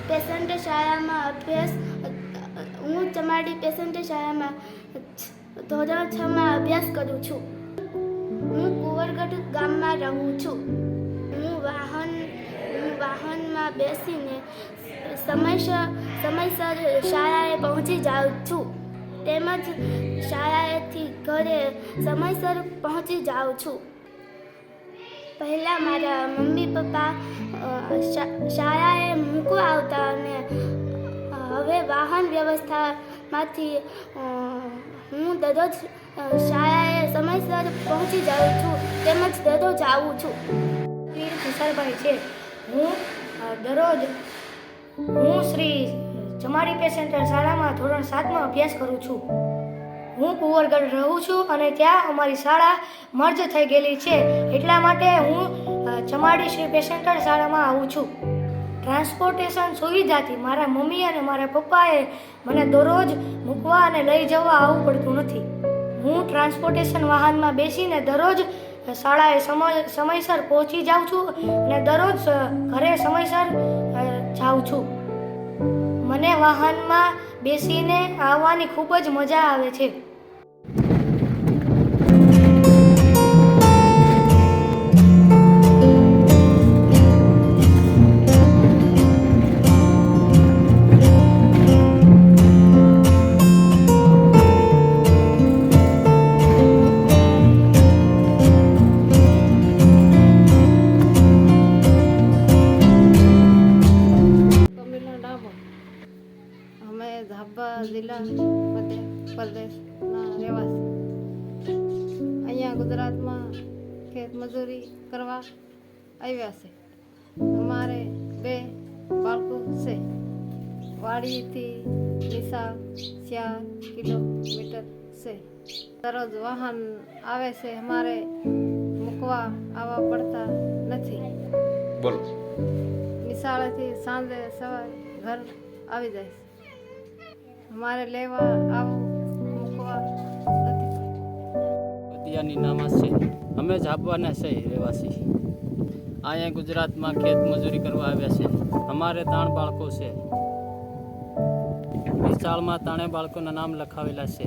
Patient શાળામાં અભ્યાસ હું ચમાડી પેસન્ટ શાળામાં ધોરણ 6માં અભ્યાસ કરું છું. હું કુંવરગઢ ગામમાં રહું છું. હું વાહનમાં બેસીને સમયસર શાળાએ પહોંચી જાઉં છું. તેમજ શાળાએથી ઘરે સમયસર પહોંચી જાઉં છું. પહેલાં મારા મમ્મી પપ્પા શાળાએ મૂકવા આવતા અને હવે વાહન વ્યવસ્થામાંથી હું દરરોજ શાળાએ સમયસર પહોંચી જાઉં છું તેમજ દરરોજ આવું છું. વીર ખુશાલભાઈ છે. હું શ્રી ચમાડી પે સેન્ટર શાળામાં ધોરણ 7માં અભ્યાસ કરું છું. હું કુંવરગઢ રહું છું અને ત્યાં અમારી શાળા મર્જ થઈ ગયેલી છે. એટલા માટે હું ચમાડી શ્રી પે સેન્ટર શાળામાં આવું છું. ટ્રાન્સપોર્ટેશન સુવિધાથી મારા મમ્મી અને મારા પપ્પાએ મને દરરોજ મૂકવા અને લઈ જવા આવવું પડતું નથી. હું ટ્રાન્સપોર્ટેશન વાહનમાં બેસીને દરરોજ શાળાએ સમયસર પહોંચી જાઉં છું અને દરરોજ ઘરે સમયસર જાઉં છું. મને વાહનમાં બેસીને આવવાની ખૂબ જ મજા આવે છે. અમે ધાબા જિલ્લા મધ્યપ્રદેશના રહેવાસી. અહીંયા ગુજરાતમાં ખેત મજૂરી કરવા આવ્યા છે. અમારે 2 બાળકો છે. વાડીથી નિશાળ 4 કિલોમીટર છે. દરરોજ વાહન આવે છે. અમારે મૂકવા આવવા પડતા નથી. બોલો. નિશાળેથી સાંજે સવારે ઘર આવી જાય છે. અમારે લેવા આવું મૂકવા નથી. પતિયાની નામા છે. અમે ઝાબવાના છે રહેવાસી. અહીંયા ગુજરાતમાં ખેત મજૂરી કરવા આવ્યા છે. અમારે 3 બાળકો છે. નિશાળમાં 3 બાળકોના નામ લખાવેલા છે.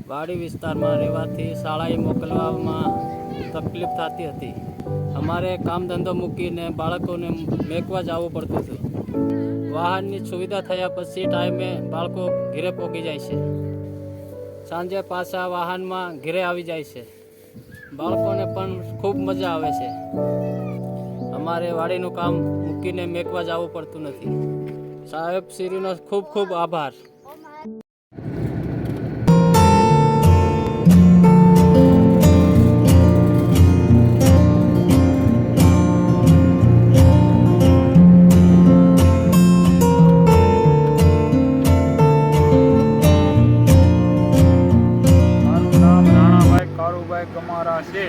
વાડી વિસ્તારમાં રહેવાથી શાળાએ મોકલવામાં તકલીફ થતી હતી. અમારે કામ ધંધો મૂકીને બાળકોને મેકવા જવું પડતું હતું. વાહનની સુવિધા થયા પછી ટાઈમે બાળકો ઘરે પહોંચી જાય છે. સાંજે પાછા વાહનમાં ઘરે આવી જાય છે. બાળકોને પણ ખૂબ મજા આવે છે. અમારે વાડીનું કામ મૂકીને મેકવા જવું પડતું નથી. સાહેબ શ્રીનો ખૂબ ખૂબ આભાર. કમારા છે.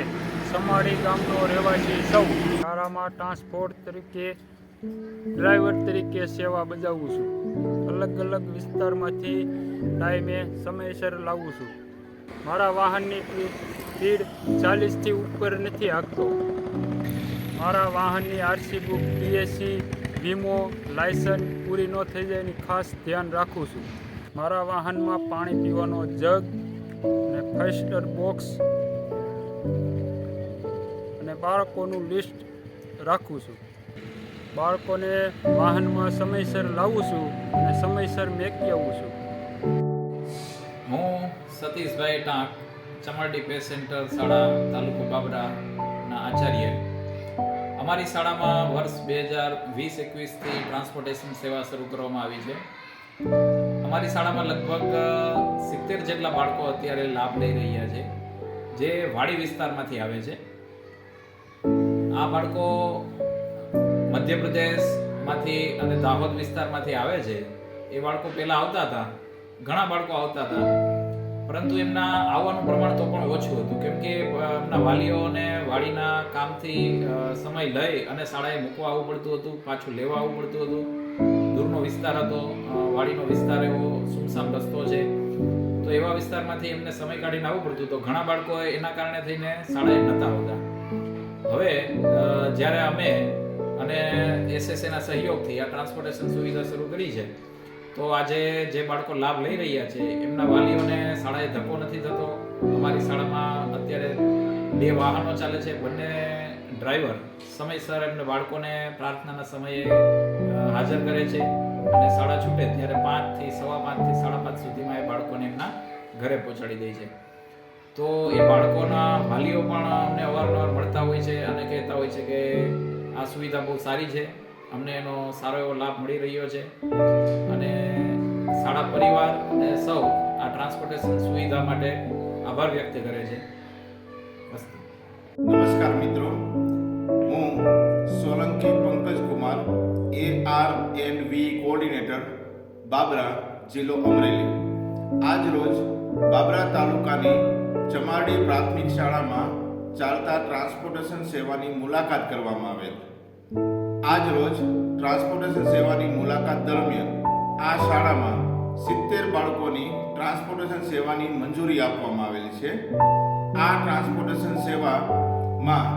ચમાડી ગામનો રહેવાસી સૌ. શાળામાં ટ્રાન્સપોર્ટ તરીકે ડ્રાઈવર તરીકે સેવા બજાવું છું. અલગ અલગ વિસ્તારમાંથી ટાઈમે સમયસર લાવું છું. મારા વાહનની સ્પીડ 40થી ઉપર નથી હાંકતો. મારા વાહનની આરસી બુક, ડીએસસી, વીમો, લાયસન્સ પૂરી ન થઈ જાય એની ખાસ ધ્યાન રાખું છું. મારા વાહનમાં પાણી પીવાનો જગ અને ફર્સ્ટ એડ બોક્સ અને બાળકોનું લિસ્ટ રાખું છું. બાળકોને વાહનમાં સમયસર લાવું છું અને સમયસર મેકી આવું છું. હું સતીશભાઈ ટાંક, ચમાડી પે સેન્ટર શાળા તાલુકો બાબરાના આચાર્ય. અમારી શાળામાં વર્ષ 2020-21થી ટ્રાન્સપોર્ટેશન સેવા શરૂ કરવામાં આવી છે. અમારી શાળામાં લગભગ 70 જેટલા બાળકો અત્યારે લાભ લઈ રહ્યા છે, જે વાડી વિસ્તારમાંથી આવે છે. આ બાળકો મધ્યપ્રદેશમાંથી અને દાહોદ વિસ્તારમાંથી આવે છે. એ બાળકો પહેલાં આવતા હતા, ઘણા બાળકો આવતા હતા, પરંતુ એમના આવવાનું પ્રમાણ તો પણ ઓછું હતું, કેમ કે એમના વાલીઓને વાડીના કામથી સમય લઈ અને શાળાએ મૂકવા આવવું પડતું હતું, પાછું લેવા આવવું પડતું હતું. દૂરનો વિસ્તાર હતો, વાડીનો વિસ્તાર એવો સુમસામ રસ્તો છે, તો એવા વિસ્તારમાંથી એમને સમય કાઢીને આવવું પડતું. તો ઘણા બાળકો એના કારણે થઈને શાળાએ નહોતા આવતા. હવે જ્યારે અમે અને એસએસએના સહયોગથી આ ટ્રાન્સપોર્ટેશન સુવિધા શરૂ કરી છે. તો આજે જે બાળકો લાભ લઈ રહ્યા છે એમના વાલીઓને શાળાએ ધક્કો નથી થતો. અમારી શાળામાં અત્યારે 2 વાહનો ચાલે છે. બંને ડ્રાઈવર સમયસર એમને બાળકોને પ્રાર્થનાના સમયે હાજર કરે છે અને શાળા છૂટે ત્યારે 5 થી 5:15 થી 5:30 સુધીમાં એ બાળકોને એમના ઘરે પહોંચાડી દે છે. તો એ બાળકોના વાલીઓ પણ અમને અવારનવાર મળતા હોય છે અને કહેતા હોય છે કે આ સુવિધા બહુ સારી છે, અમને એનો સારો એવો લાભ મળી રહ્યો છે અને શાળા પરિવાર અને સૌ આ ટ્રાન્સપોર્ટેશન સુવિધા માટે આભાર વ્યક્ત કરે છે. અસ્તુ. નમસ્કાર મિત્રો, હું સોલંકી પંકજ કુમાર, AR&V કોઓર્ડિનેટર, બાબરા, જિલ્લો અમરેલી. આજ રોજ બાબરા તાલુકાની ચમારડી પ્રાથમિક શાળામાં ચાલતા ટ્રાન્સપોર્ટેશન સેવાની મુલાકાત કરવામાં આવેલ. આજ રોજ ટ્રાન્સપોર્ટેશન સેવાની મુલાકાત દરમિયાન આ શાળામાં 70 બાળકોની ટ્રાન્સપોર્ટેશન સેવાની મંજૂરી આપવામાં આવેલી છે. આ ટ્રાન્સપોર્ટેશન સેવામાં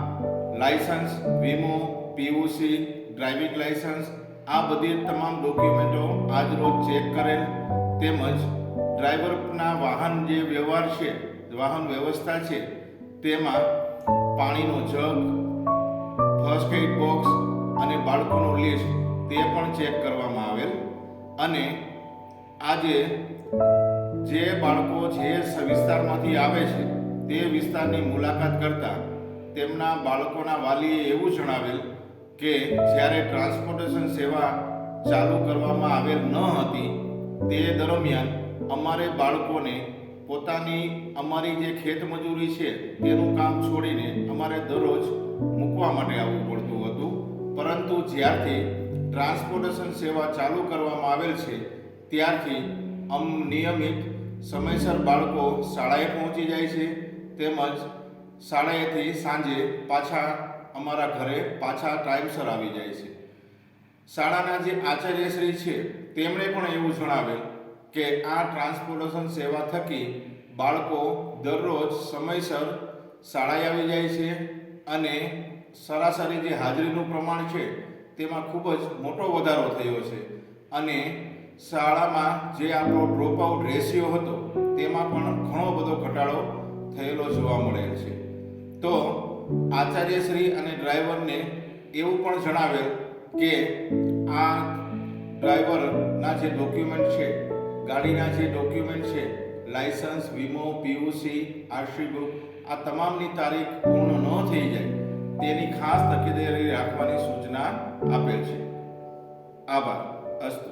લાયસન્સ, વીમો, PUC, ડ્રાઇવિંગ લાયસન્સ આ બધી તમામ ડોક્યુમેન્ટો આજ રોજ ચેક કરેલ તેમજ ડ્રાઈવરના વાહન જે વ્યવહાર છે, વાહન વ્યવસ્થા છે તેમાં પાણીનો જગ, ફર્સ્ટ એડ બોક્સ અને બાળકોનું લિસ્ટ તે પણ ચેક કરવામાં આવેલ. અને આજે જે બાળકો જે વિસ્તારમાંથી આવે છે તે વિસ્તારની મુલાકાત કરતા તેમના બાળકોના વાલીએ એવું જણાવેલ કે જ્યારે ટ્રાન્સપોર્ટેશન સેવા ચાલુ કરવામાં આવેલ ન હતી તે દરમિયાન અમારે બાળકોને પોતાની અમારી જે ખેતમજૂરી છે તેનું કામ છોડીને અમારે દરરોજ મૂકવા માટે આવવું પડતું હતું. પરંતુ જ્યારથી ટ્રાન્સપોર્ટેશન સેવા ચાલુ કરવામાં આવેલ છે ત્યારથી નિયમિત સમયસર બાળકો શાળાએ પહોંચી જાય છે તેમજ શાળાએથી સાંજે પાછા અમારા ઘરે પાછા ટાઈમસર આવી જાય છે. શાળાના જે આચાર્યશ્રી છે તેમણે પણ એવું જણાવેલ કે આ ટ્રાન્સપોર્ટેશન સેવા થકી બાળકો દરરોજ સમયસર શાળાએ આવી જાય છે અને સરાસરી જે હાજરીનું પ્રમાણ છે તેમાં ખૂબ જ મોટો વધારો થયો છે અને શાળામાં જે આપણો ડ્રોપ આઉટ રેશિયો હતો તેમાં પણ ઘણો બધો ઘટાડો થયેલો જોવા મળેલ છે. તો આચાર્યશ્રી અને ડ્રાઈવરને એવું પણ જણાવેલ કે આ ડ્રાઈવરના જે ડોક્યુમેન્ટ છે, ગાડીના જે ડોક્યુમેન્ટ છે, લાયસન્સ, વીમો, PUC, આરસી બુક આ તમામની તારીખ પૂર્ણ ન થઈ જાય તેની ખાસ તકેદારી રાખવાની સૂચના આપેલ છે. આભાર. અસ્તુ.